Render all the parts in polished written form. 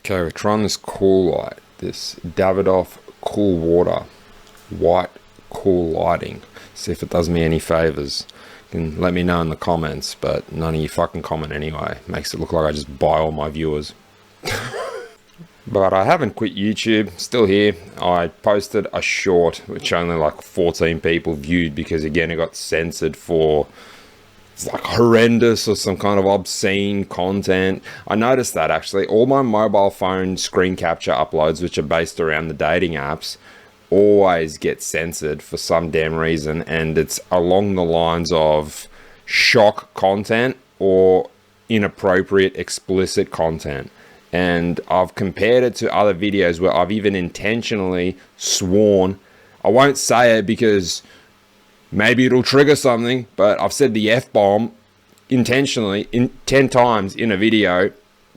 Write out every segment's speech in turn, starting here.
Okay, we're trying this cool light, this Davidoff cool water, white cool lighting. See if it does me any favors. You can let me know in the comments, but none of you fucking comment anyway. Makes it look like I just buy all my viewers. But I haven't quit YouTube, still here. I posted a short which only like 14 people viewed because again it got censored for like horrendous or some kind of obscene content. I noticed that actually all my mobile phone screen capture uploads, which are based around the dating apps, always get censored for some damn reason, and it's along the lines of shock content or inappropriate explicit content. And I've compared it to other videos where I've even intentionally sworn. I won't say it because maybe it'll trigger something, but I've said the F-bomb intentionally 10 times in a video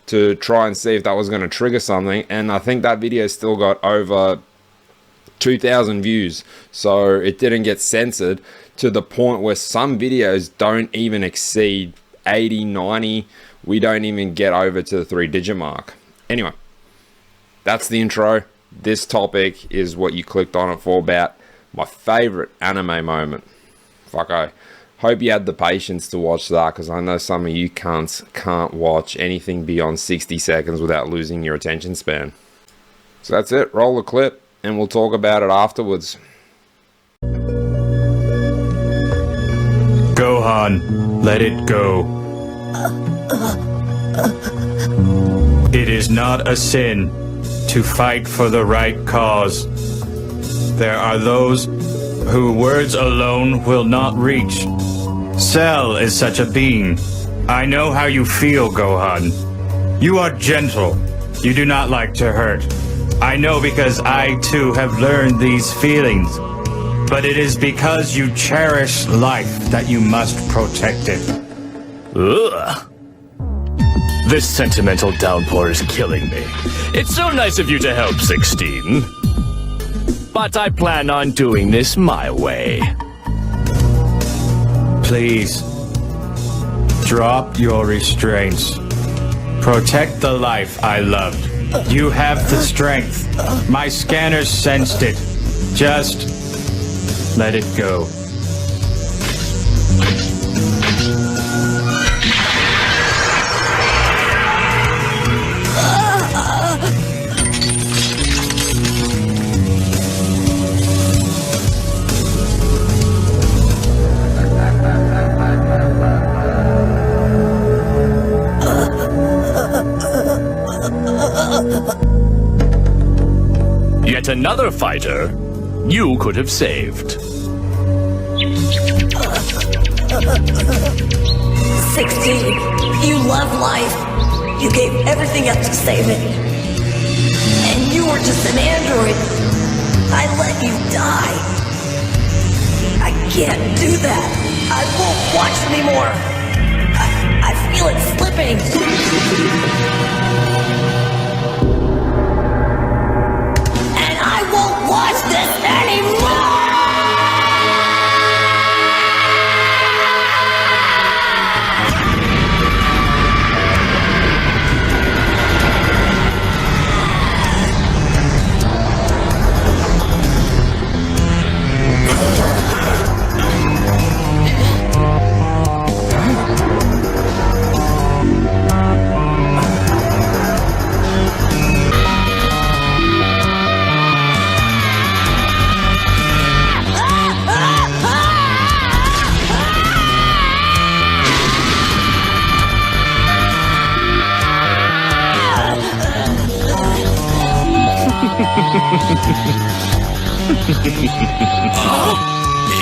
to try and see if that was going to trigger something, and I think that video still got over 2,000 views, so it didn't get censored to the point where some videos don't even exceed 80, 90. We don't even get over to the 3-digit mark. Anyway, that's the intro. This topic is what you clicked on it for, about my favorite anime moment. Fuck, I hope you had the patience to watch that, because I know some of you cunts can't watch anything beyond 60 seconds without losing your attention span. So that's it. Roll the clip and we'll talk about it afterwards. Gohan, let it go. It is not a sin to fight for the right cause. There are those who words alone will not reach. Cell is such a being. I know how you feel, Gohan. You are gentle. You do not like to hurt. I know because I too have learned these feelings. But it is because you cherish life that you must protect it. Ugh. This sentimental downpour is killing me. It's so nice of you to help, 16. But I plan on doing this my way. Please, drop your restraints. Protect the life I loved. You have the strength. My scanners sensed it. Just let it go. Yet another fighter you could have saved. 16, you love life. You gave everything up to save it. And you were just an android. I let you die. I can't do that. I won't watch anymore. I feel it slipping. And I won't watch this anymore!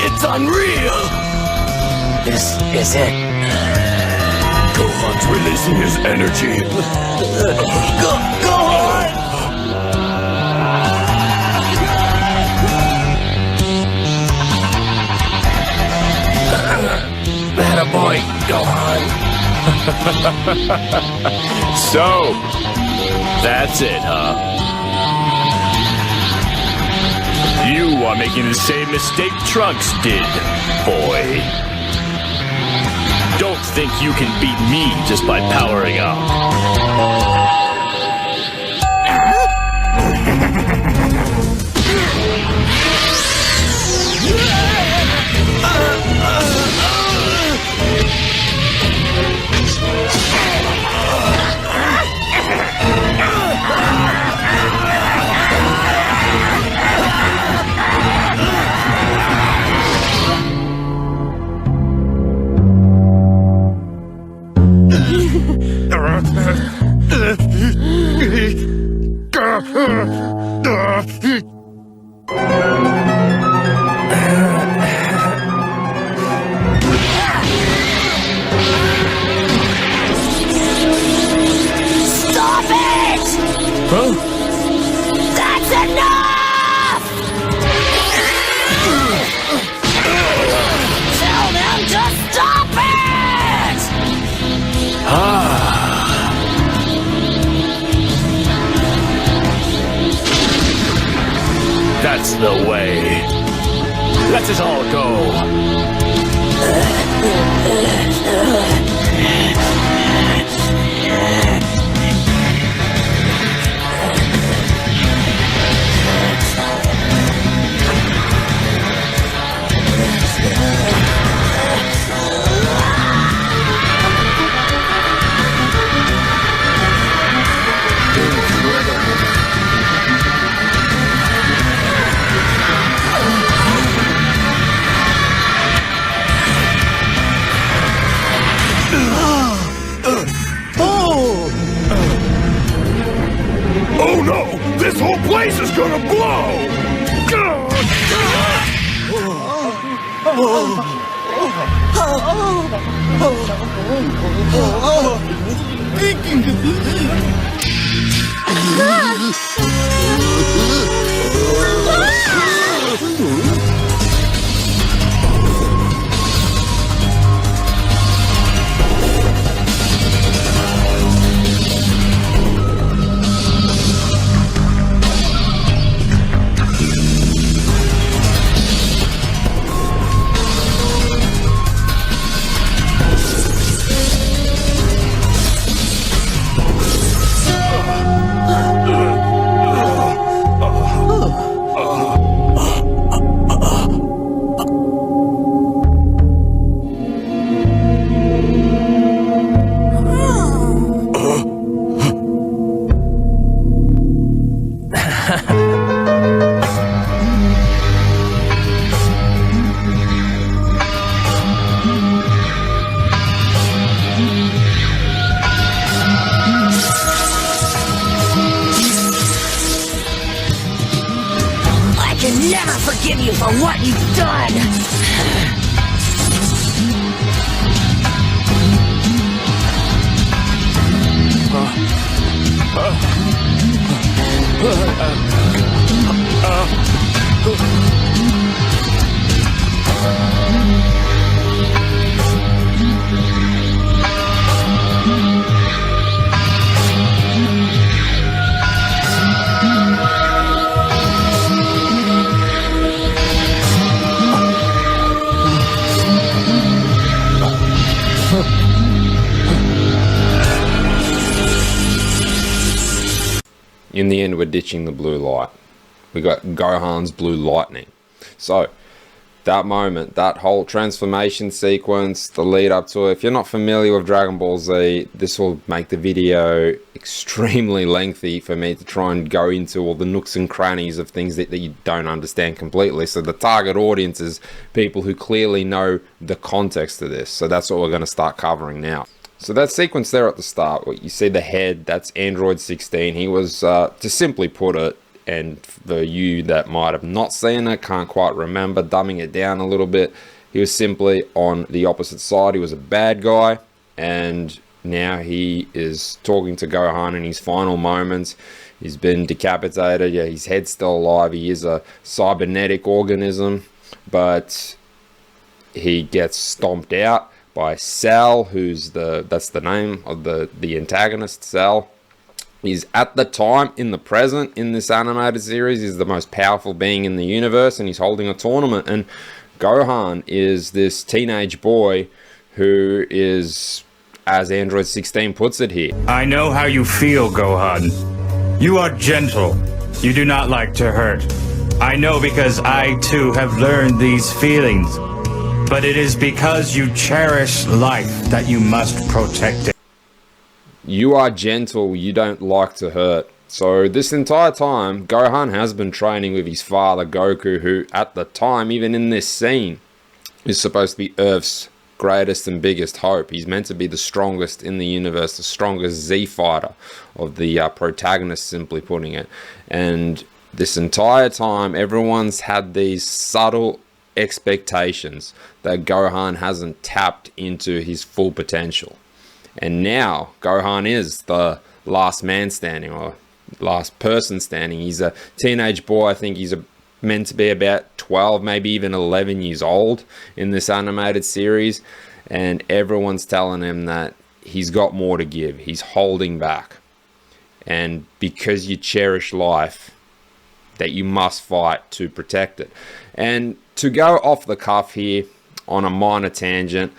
It's unreal! This is it. Gohan's releasing his energy. Go on! Attaboy, Gohan. So, that's it, huh? You are making the same mistake Trunks did, boy. Don't think you can beat me just by powering up. Stop it! Huh? That's enough! Tell them to stop it! That's the way. Let us all go. Oh no! This whole place is gonna blow! I can never forgive you for what you've done! In the end, we're ditching the blue light. We got Gohan's blue lightning. So that moment, that whole transformation sequence, the lead up to it, if you're not familiar with Dragon Ball Z, this will make the video extremely lengthy for me to try and go into all the nooks and crannies of things that you don't understand completely. So the target audience is people who clearly know the context of this. So that's what we're going to start covering now. So that sequence there at the start, what you see the head, that's Android 16. He was, to simply put it, and for you that might have not seen it, can't quite remember, dumbing it down a little bit, he was simply on the opposite side. He was a bad guy, and now he is talking to Gohan in his final moments. He's been decapitated. Yeah, his head's still alive. He is a cybernetic organism, but he gets stomped out by Cell, that's the name of the antagonist, Cell. He's at the time, in the present, in this animated series, he's the most powerful being in the universe, and he's holding a tournament. And Gohan is this teenage boy who is, as Android 16 puts it here, I know how you feel, Gohan. You are gentle. You do not like to hurt. I know because I too have learned these feelings. But it is because you cherish life that you must protect it. You are gentle, you don't like to hurt. So this entire time, Gohan has been training with his father, Goku, who at the time, even in this scene, is supposed to be Earth's greatest and biggest hope. He's meant to be the strongest in the universe, the strongest Z fighter of the protagonist, simply putting it. And this entire time, everyone's had these subtle expectations that Gohan hasn't tapped into his full potential. And now Gohan is the last man standing, or last person standing. He's a teenage boy. I think he's meant to be about 12, maybe even 11 years old in this animated series. And everyone's telling him that he's got more to give. He's holding back. And because you cherish life, that you must fight to protect it. And to go off the cuff here on a minor tangent,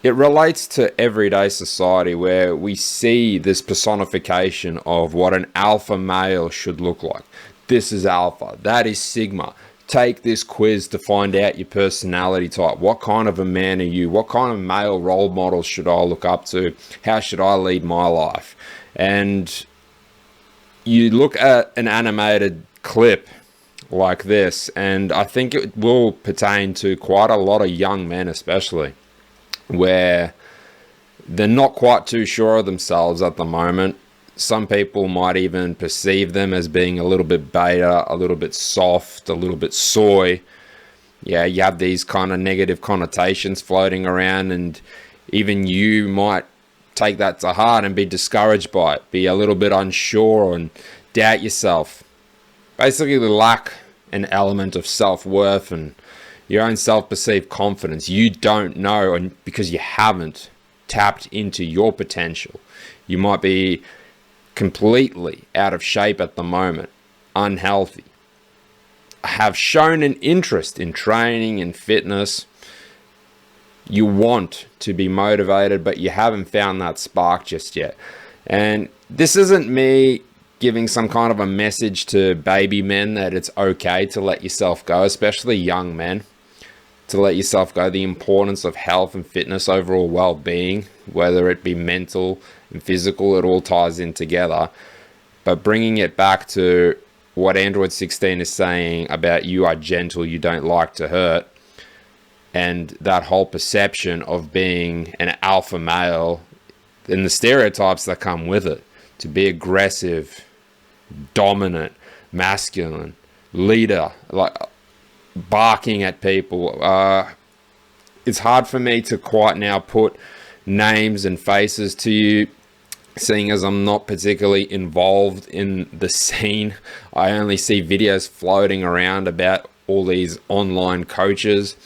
it relates to everyday society where we see this personification of what an alpha male should look like. This is alpha, that is sigma. Take this quiz to find out your personality type. What kind of a man are you? What kind of male role models should I look up to? How should I lead my life? And you look at an animated clip like this, and I think it will pertain to quite a lot of young men especially, where they're not quite too sure of themselves at the moment. Some people might even perceive them as being a little bit beta, a little bit soft, a little bit soy. Yeah, you have these kind of negative connotations floating around, and even you might take that to heart and be discouraged by it, be a little bit unsure and doubt yourself. Basically lack an element of self-worth and your own self-perceived confidence. You don't know, and because you haven't tapped into your potential. You might be completely out of shape at the moment, unhealthy, have shown an interest in training and fitness. You want to be motivated, but you haven't found that spark just yet. And this isn't me giving some kind of a message to baby men that it's okay to let yourself go, especially young men, to let yourself go. The importance of health and fitness, overall well-being, whether it be mental and physical, it all ties in together. But bringing it back to what Android 16 is saying about you are gentle, you don't like to hurt, and that whole perception of being an alpha male and the stereotypes that come with it, to be aggressive, dominant, masculine, leader, like barking at people. It's hard for me to quite now put names and faces to you, seeing as I'm not particularly involved in the scene. I only see videos floating around about all these online coaches,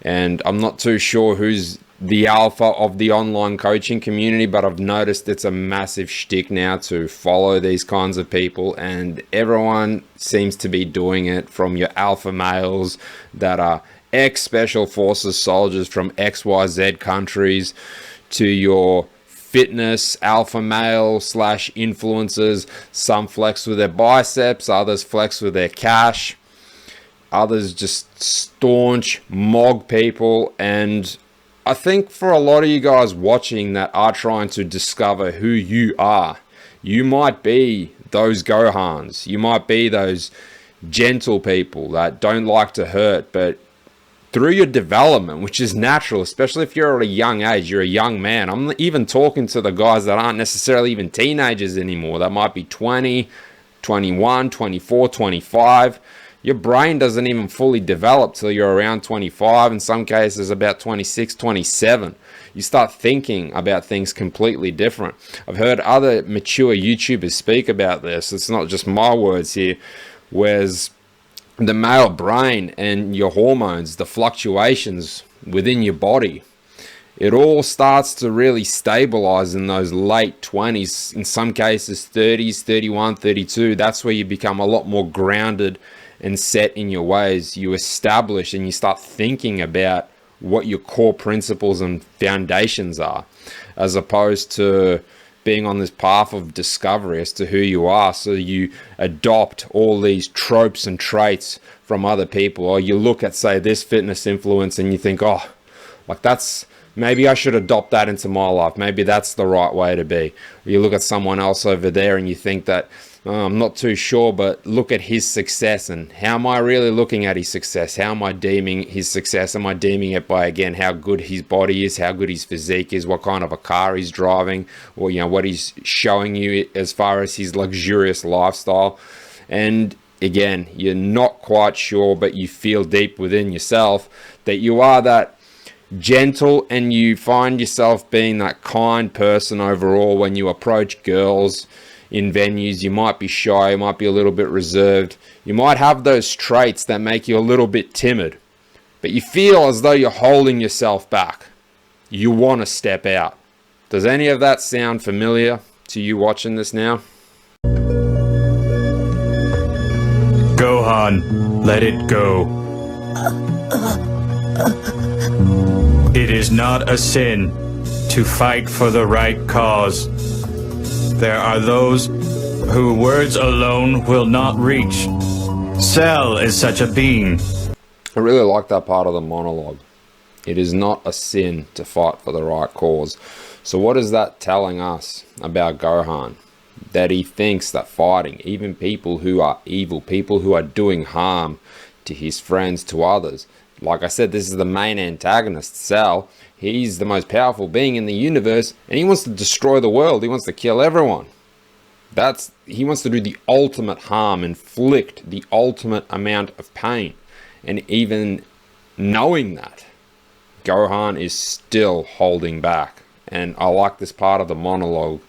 and I'm not too sure who's the alpha of the online coaching community, but I've noticed it's a massive shtick now to follow these kinds of people, and everyone seems to be doing it, from your alpha males that are ex-special forces soldiers from XYZ countries to your fitness alpha male slash influencers. Some flex with their biceps, others flex with their cash, others just staunch mog people. And I think for a lot of you guys watching that are trying to discover who you are, you might be those Gohans. You might be those gentle people that don't like to hurt, but through your development, which is natural, especially if you're at a young age, you're a young man. I'm even talking to the guys that aren't necessarily even teenagers anymore. That might be 20, 21, 24, 25. Your brain doesn't even fully develop till you're around 25, in some cases about 26, 27. You start thinking about things completely different. I've heard other mature YouTubers speak about this. It's not just my words here. Whereas the male brain and your hormones, the fluctuations within your body, it all starts to really stabilize in those late 20s, in some cases 30s, 31, 32. That's where you become a lot more grounded and set in your ways. You establish and you start thinking about what your core principles and foundations are, as opposed to being on this path of discovery as to who you are. So you adopt all these tropes and traits from other people, or you look at, say, this fitness influence and you think, oh, like that's maybe I should adopt that into my life. Maybe that's the right way to be. Or you look at someone else over there and you think that, "Oh, I'm not too sure, but look at his success, and how am I really looking at his success? How am I deeming his success? Am I deeming it by, again, how good his body is, how good his physique is, what kind of a car he's driving, or, you know, what he's showing you as far as his luxurious lifestyle?" And again, you're not quite sure, but you feel deep within yourself that you are that gentle, and you find yourself being that kind person overall when you approach girls in venues. You might be shy, you might be a little bit reserved, you might have those traits that make you a little bit timid, but you feel as though you're holding yourself back. You want to step out. Does any of that sound familiar to you watching this now? Gohan, let it go. It is not a sin to fight for the right cause. There are those who words alone will not reach. Cell is such a being. I really like that part of the monologue. It is not a sin to fight for the right cause. So what is that telling us about Gohan? That he thinks that fighting, even people who are evil, people who are doing harm to his friends, to others. Like I said, this is the main antagonist, Cell. He's the most powerful being in the universe, and he wants to destroy the world. He wants to kill everyone. He wants to do the ultimate harm, inflict the ultimate amount of pain. And even knowing that, Gohan is still holding back. And I like this part of the monologue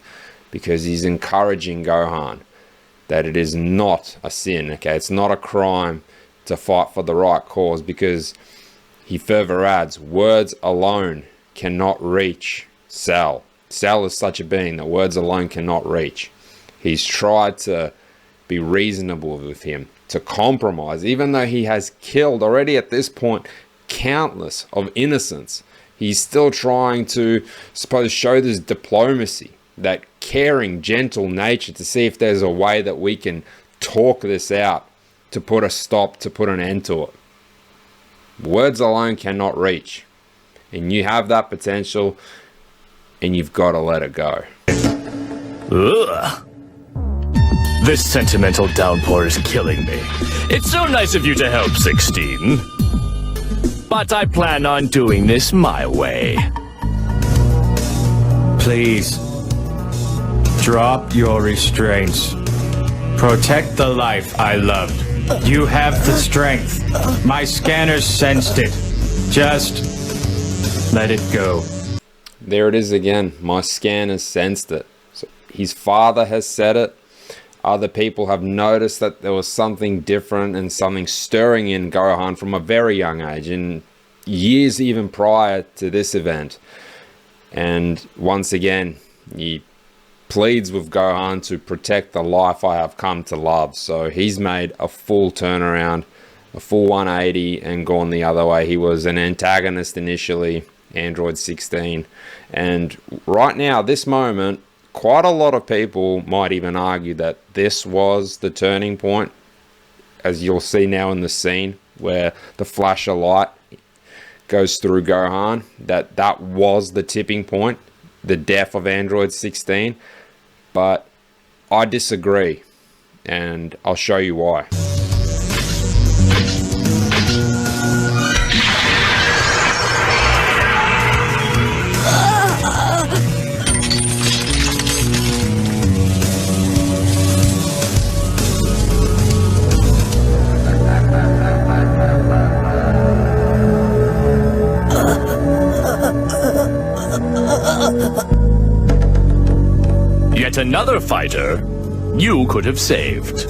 because he's encouraging Gohan that it is not a sin, okay? It's not a crime to fight for the right cause, because he further adds, words alone cannot reach Cell. Cell is such a being that words alone cannot reach. He's tried to be reasonable with him, to compromise, even though he has killed already at this point countless of innocents. He's still trying to, suppose, show this diplomacy, that caring, gentle nature, to see if there's a way that we can talk this out, to put a stop, to put an end to it. Words alone cannot reach. And you have that potential, and you've got to let it go. Ugh. This sentimental downpour is killing me. It's so nice of you to help, 16. But I plan on doing this my way. Please, drop your restraints. Protect the life I loved. You have the strength. My scanners sensed it. Just let it go. There it is again. My scanners sensed it. So his father has said it. Other people have noticed that there was something different and something stirring in Gohan from a very young age, in years even prior to this event. And once again, he pleads with Gohan to protect the life I have come to love. So he's made a full turnaround, a full 180, and gone the other way. He was an antagonist initially, Android 16. And right now, this moment, quite a lot of people might even argue that this was the turning point, as you'll see now in the scene where the flash of light goes through Gohan, that was the tipping point, the death of Android 16. But I disagree, and I'll show you why. Yet another fighter you could have saved. 16,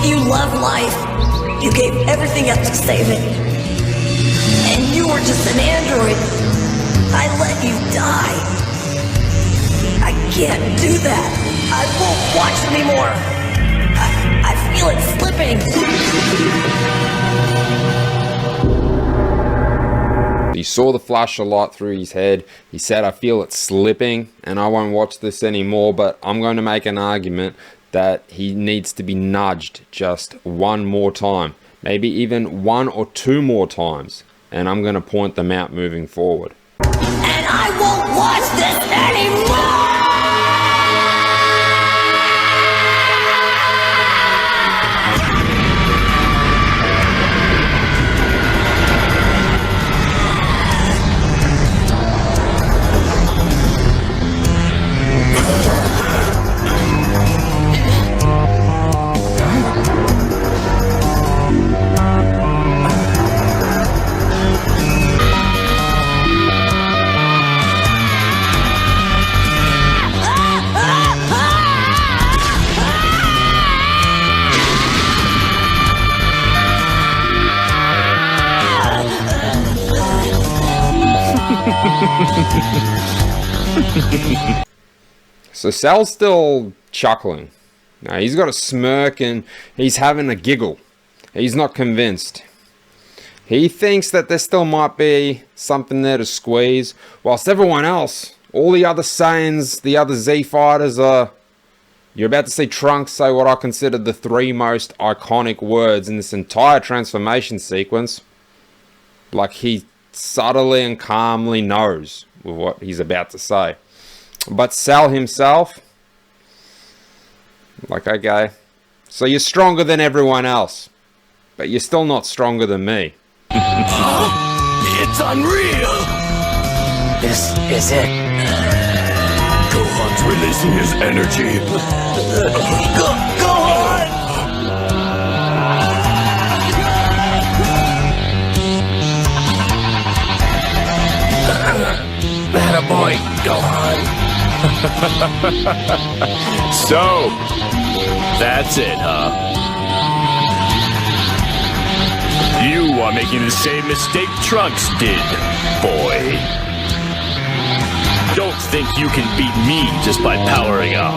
you love life. You gave everything up to save it. And you were just an android. I let you die. I can't do that. I won't watch anymore. I feel it slipping. He saw the flash of light through his head. He said, I feel it slipping and I won't watch this anymore. But I'm going to make an argument that he needs to be nudged just one more time. maybe even 1 or 2 more times, and I'm going to point them out moving forward. And I won't watch this anymore! So Sal's still chuckling. Now he's got a smirk and he's having a giggle. He's not convinced. He thinks that there still might be something there to squeeze, whilst everyone else, all the other Saiyans, the other Z fighters you're about to see Trunks say what I consider the 3 most iconic words in this entire transformation sequence. Like he subtly and calmly knows with what he's about to say. But Sal himself, like, okay, so you're stronger than everyone else, but you're still not stronger than me. It's unreal! This is it. Gohan's releasing his energy. Gohan! Attaboy, Gohan. So, that's it, huh? You are making the same mistake Trunks did, boy. Don't think you can beat me just by powering up.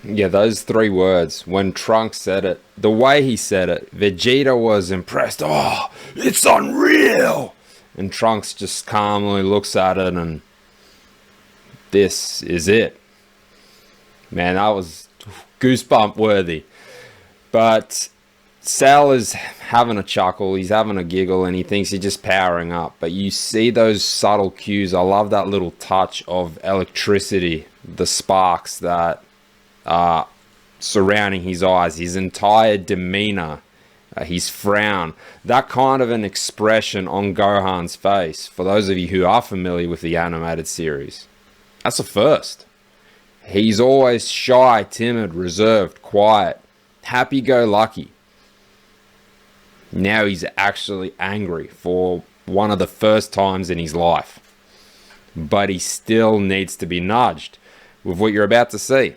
Yeah, those 3 words, when Trunks said it, the way he said it, Vegeta was impressed. Oh, it's unreal! And Trunks just calmly looks at it and this is it. Man, that was goosebump worthy. But Sal is having a chuckle, he's having a giggle, and he thinks he's just powering up. But you see those subtle cues. I love that little touch of electricity, the sparks that are surrounding his eyes, his entire demeanor, his frown, that kind of an expression on Gohan's face. For those of you who are familiar with the animated series, that's a first. He's always shy, timid, reserved, quiet, happy-go-lucky. Now he's actually angry for one of the first times in his life. But he still needs to be nudged with what you're about to see.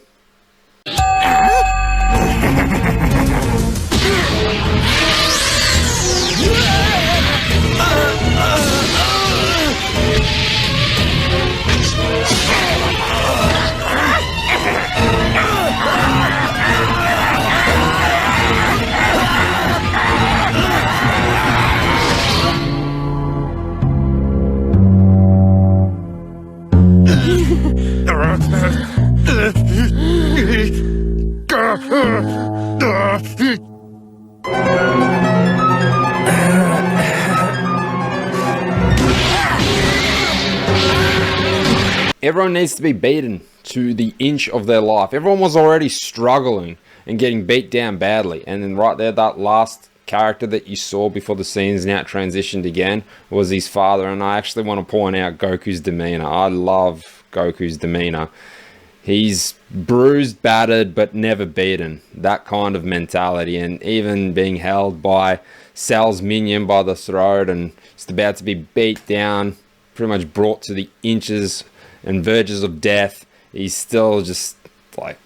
Everyone needs to be beaten to the inch of their life. Everyone was already struggling and getting beat down badly. And then right there, that last character that you saw before the scenes now transitioned again was his father. And I actually want to point out Goku's demeanor. I love Goku's demeanor. He's bruised, battered, but never beaten. That kind of mentality. And even being held by Sal's minion by the throat and just about to be beat down, pretty much brought to the inches and verges of death, he's still just like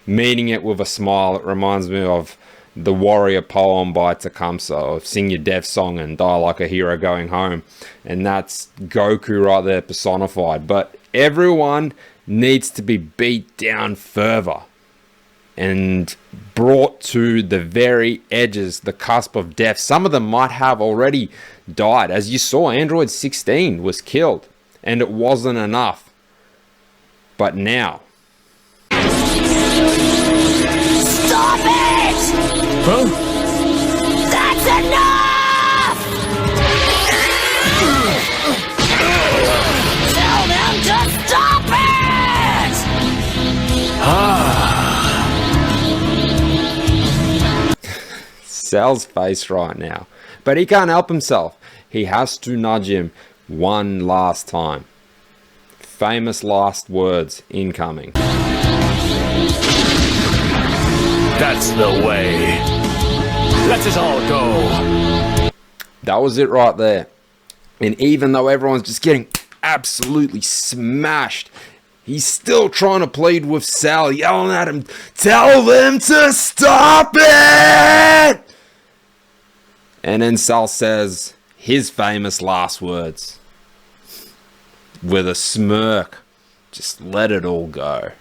meeting it with a smile. It reminds me of the warrior poem by Tecumseh of sing your death song and die like a hero going home. And that's Goku right there personified. But everyone needs to be beat down further and brought to the very edges, the cusp of death. Some of them might have already died. As you saw, Android 16 was killed and it wasn't enough. But now, Stop it! Huh? That's enough! Tell them to stop it! Sal's face right now. But he can't help himself. He has to nudge him one last time. Famous last words incoming. That's the way. Let us all go. That was it right there. And even though everyone's just getting absolutely smashed, he's still trying to plead with Sal, yelling at him, tell them to stop it! And then Sal says his famous last words with a smirk. Just let it all go.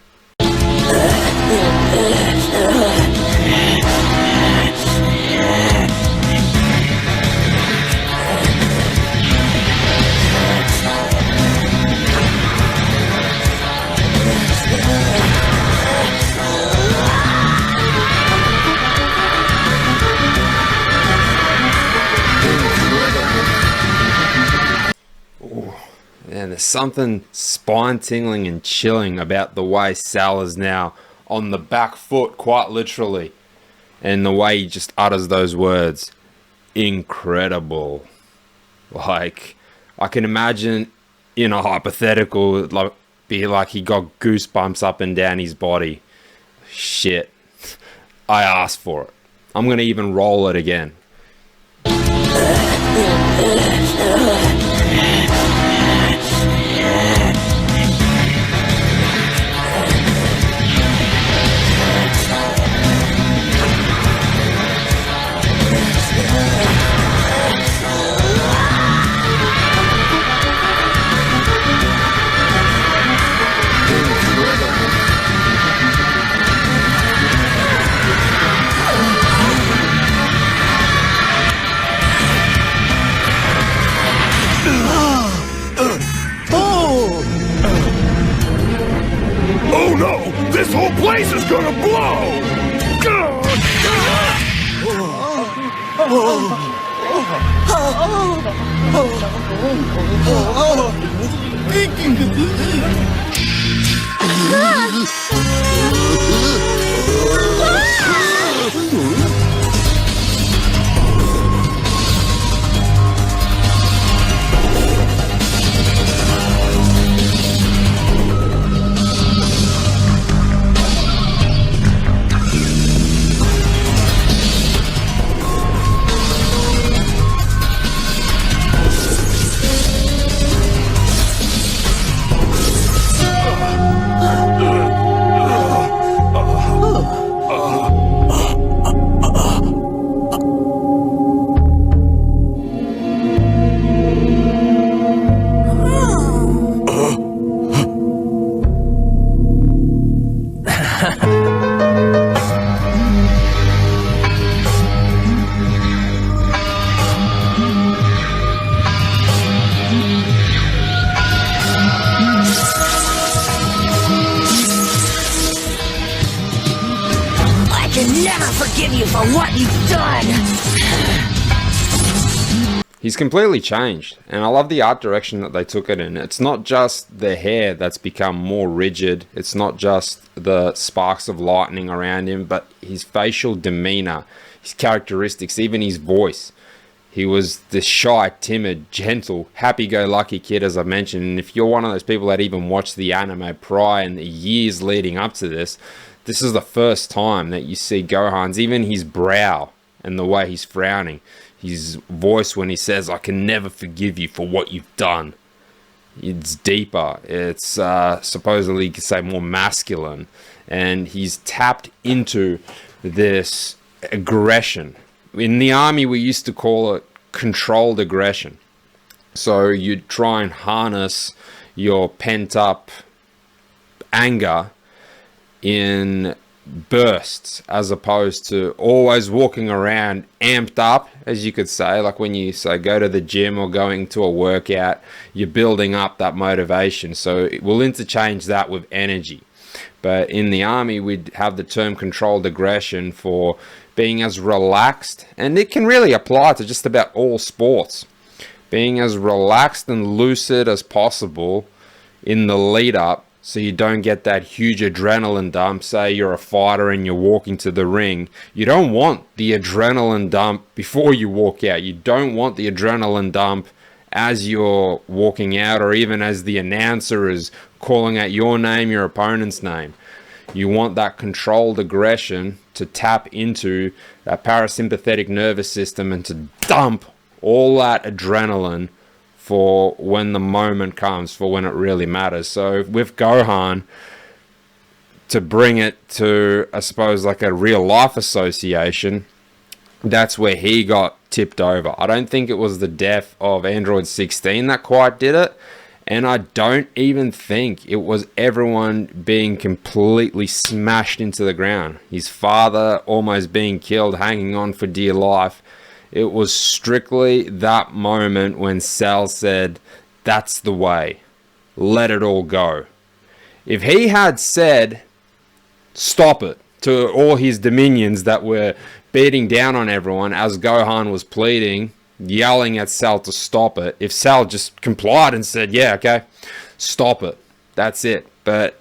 And there's something spine-tingling and chilling about the way Sal is now on the back foot, quite literally. And the way he just utters those words. Incredible. Like, I can imagine in a hypothetical, like, be like he got goosebumps up and down his body. Shit. I asked for it. I'm going to even roll it again. Oh no! This whole place is gonna blow! Forgive you for what you've done! He's completely changed, and I love the art direction that they took it in. It's not just the hair that's become more rigid, it's not just the sparks of lightning around him, but his facial demeanor, his characteristics, even his voice. He was the shy, timid, gentle, happy-go-lucky kid, as I mentioned, and if you're one of those people that even watched the anime prior and the years leading up to this is the first time that you see Gohan's, even his brow and the way he's frowning, his voice when he says, I can never forgive you for what you've done. It's deeper. It's supposedly, you could say, more masculine. And he's tapped into this aggression. In the army, we used to call it controlled aggression. So you'd try and harness your pent-up anger in bursts, as opposed to always walking around amped up, as you could say. Like when you say go to the gym or going to a workout, you're building up that motivation. So we'll interchange that with energy. But in the army, we'd have the term controlled aggression for being as relaxed, and it can really apply to just about all sports, being as relaxed and lucid as possible in the lead up, so you don't get that huge adrenaline dump. Say you're a fighter and you're walking to the ring. You don't want the adrenaline dump before you walk out. You don't want the adrenaline dump as you're walking out, or even as the announcer is calling out your name, your opponent's name. You want that controlled aggression to tap into that parasympathetic nervous system and to dump all that adrenaline for when the moment comes, for when it really matters. So with Gohan, to bring it to, I suppose, like a real life association, that's where he got tipped over. I don't think it was the death of Android 16 that quite did it. And I don't even think it was everyone being completely smashed into the ground. His father almost being killed, hanging on for dear life. It was strictly that moment when Cell said, "That's the way. Let it all go." If he had said, "Stop it," to all his dominions that were beating down on everyone as Gohan was pleading, yelling at Cell to stop it, if Cell just complied and said, "Yeah, okay, stop it," that's it. But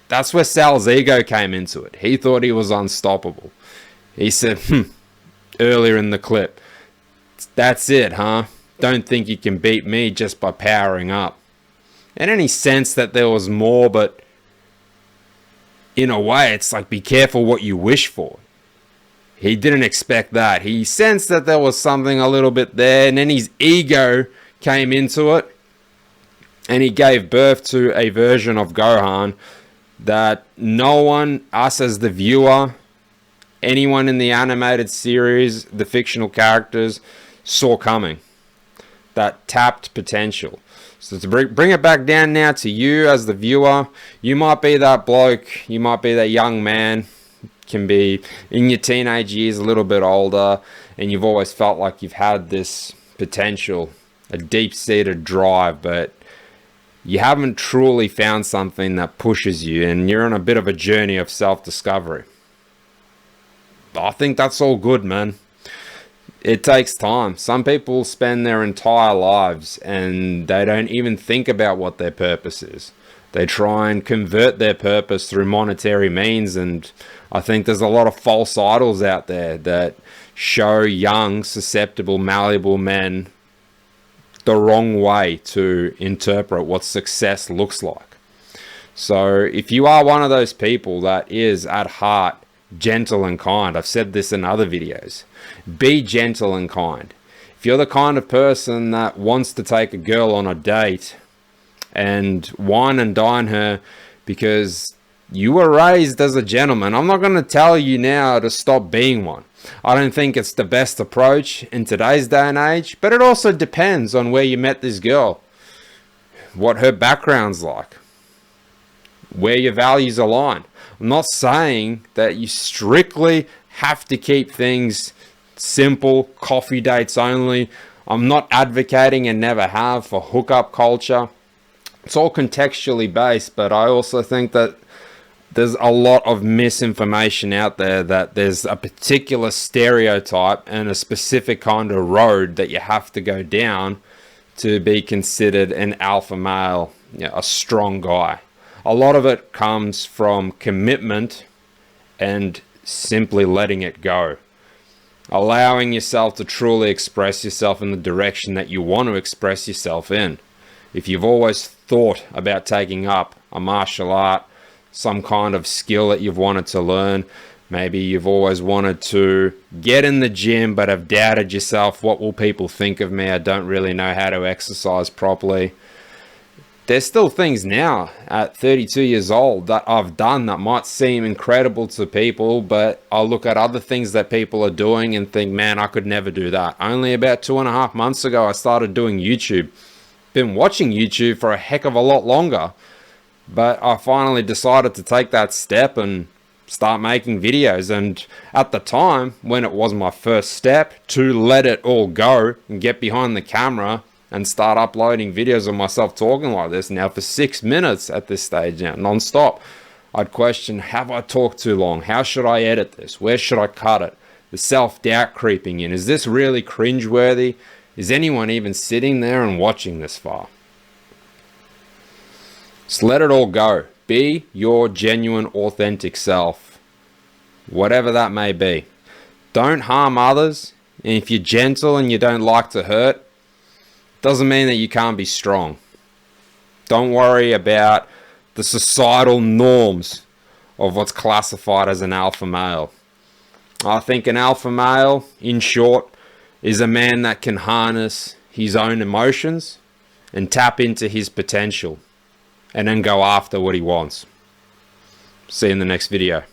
that's where Cell's ego came into it. He thought he was unstoppable. He said, earlier in the clip, "That's it, huh? Don't think you can beat me just by powering up." And any sense that there was more, but in a way, it's like, be careful what you wish for. He didn't expect that. He sensed that there was something a little bit there, and then his ego came into it, and he gave birth to a version of Gohan that no one, us as the viewer, anyone in the animated series, the fictional characters, saw coming. That tapped potential. So to bring it back down now to you as the viewer, you might be that bloke, you might be that young man, can be in your teenage years, a little bit older, and you've always felt like you've had this potential, a deep-seated drive, but you haven't truly found something that pushes you, and you're on a bit of a journey of self-discovery. I think that's all good, man. It takes time. Some people spend their entire lives and they don't even think about what their purpose is. They try and convert their purpose through monetary means, and I think there's a lot of false idols out there that show young, susceptible, malleable men the wrong way to interpret what success looks like. So if you are one of those people that is at heart gentle and kind, I've said this in other videos, be gentle and kind. If you're the kind of person that wants to take a girl on a date and wine and dine her because you were raised as a gentleman, I'm not going to tell you now to stop being one. I don't think it's the best approach in today's day and age, but it also depends on where you met this girl, what her background's like, where your values align. I'm not saying that you strictly have to keep things simple, coffee dates only. I'm not advocating, and never have, for hookup culture. It's all contextually based, but I also think that there's a lot of misinformation out there, that there's a particular stereotype and a specific kind of road that you have to go down to be considered an alpha male, a strong guy. A lot of it comes from commitment and simply letting it go. Allowing yourself to truly express yourself in the direction that you want to express yourself in. If you've always thought about taking up a martial art, some kind of skill that you've wanted to learn, maybe you've always wanted to get in the gym but have doubted yourself, what will people think of me, I don't really know how to exercise properly. There's still things now at 32 years old that I've done that might seem incredible to people, but I'll look at other things that people are doing and think, man, I could never do that. Only about 2.5 months ago, I started doing YouTube. Been watching YouTube for a heck of a lot longer, but I finally decided to take that step and start making videos. And at the time, when it was my first step to let it all go and get behind the camera and start uploading videos of myself talking like this now for 6 minutes at this stage now, non-stop, I'd question, have I talked too long? How should I edit this? Where should I cut it? the self-doubt creeping in. Is this really cringeworthy? Is anyone even sitting there and watching this far? Just let it all go. Be your genuine, authentic self, whatever that may be. Don't harm others, and if you're gentle and you don't like to hurt, doesn't mean that you can't be strong. Don't worry about the societal norms of what's classified as an alpha male. I think an alpha male, in short, is a man that can harness his own emotions and tap into his potential and then go after what he wants. See you in the next video.